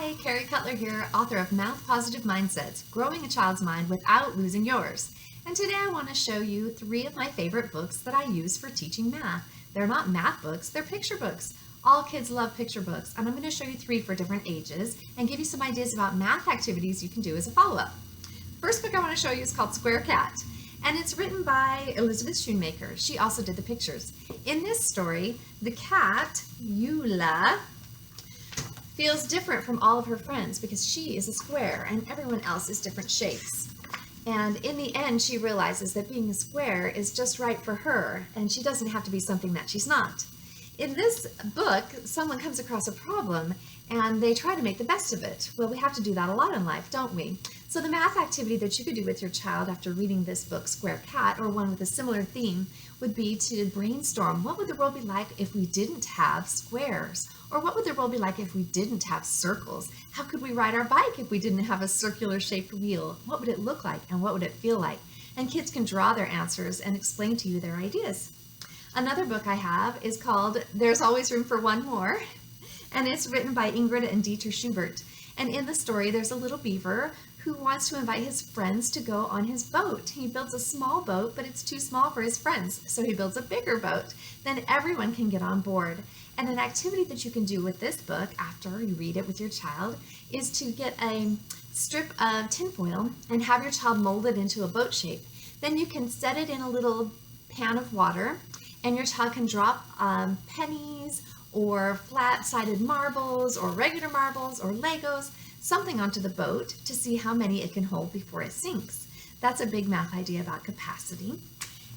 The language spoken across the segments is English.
Hi, Carrie Cutler here, author of Math Positive Mindsets, Growing a Child's Mind Without Losing Yours. And today I want to show you 3 of my favorite books that I use for teaching math. They're not math books, they're picture books. All kids love picture books, and I'm going to show you 3 for different ages and give you some ideas about math activities you can do as a follow-up. First book I want to show you is called Square Cat, and it's written by Elizabeth Schoonmaker. She also did the pictures. In this story, the cat, Eula, feels different from all of her friends because she is a square and everyone else is different shapes. And in the end, she realizes that being a square is just right for her and she doesn't have to be something that she's not. In this book, someone comes across a problem and they try to make the best of it. Well, we have to do that a lot in life, don't we? So the math activity that you could do with your child after reading this book, Square Cat, or one with a similar theme, would be to brainstorm. What would the world be like if we didn't have squares? Or what would the world be like if we didn't have circles? How could we ride our bike if we didn't have a circular shaped wheel? What would it look like and what would it feel like? And kids can draw their answers and explain to you their ideas. Another book I have is called There's Always Room for One More, and it's written by Ingrid and Dieter Schubert. And in the story, there's a little beaver who wants to invite his friends to go on his boat. He builds a small boat, but it's too small for his friends, so he builds a bigger boat. Then everyone can get on board. And an activity that you can do with this book after you read it with your child is to get a strip of tinfoil and have your child mold it into a boat shape. Then you can set it in a little pan of water, and your child can drop pennies or flat-sided marbles or regular marbles or Legos, something onto the boat to see how many it can hold before it sinks. That's a big math idea about capacity.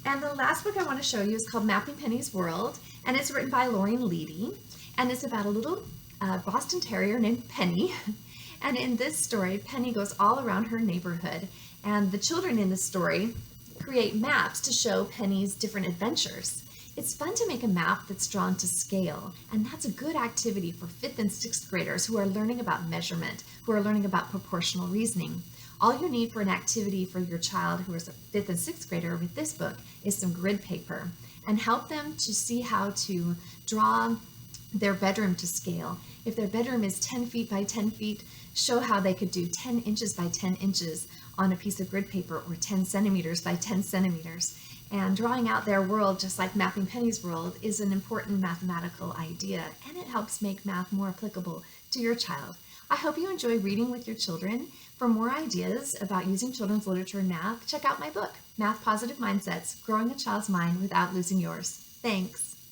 And the last book I want to show you is called Mapping Penny's World, and it's written by Leedy, and it's about a little Boston Terrier named Penny. And in this story, Penny goes all around her neighborhood, and the children in the story create maps to show Penny's different adventures. It's fun to make a map that's drawn to scale, and that's a good activity for 5th and 6th graders who are learning about measurement, who are learning about proportional reasoning. All you need for an activity for your child who is a 5th and 6th grader with this book is some grid paper, and help them to see how to draw their bedroom to scale. If their bedroom is 10 feet by 10 feet, show how they could do 10 inches by 10 inches on a piece of grid paper, or 10 centimeters by 10 centimeters. And drawing out their world, just like mapping Penny's world, is an important mathematical idea, and it helps make math more applicable to your child. I hope you enjoy reading with your children. For more ideas about using children's literature in math, check out my book, Math Positive Mindsets, Growing a Child's Mind Without Losing Yours. Thanks.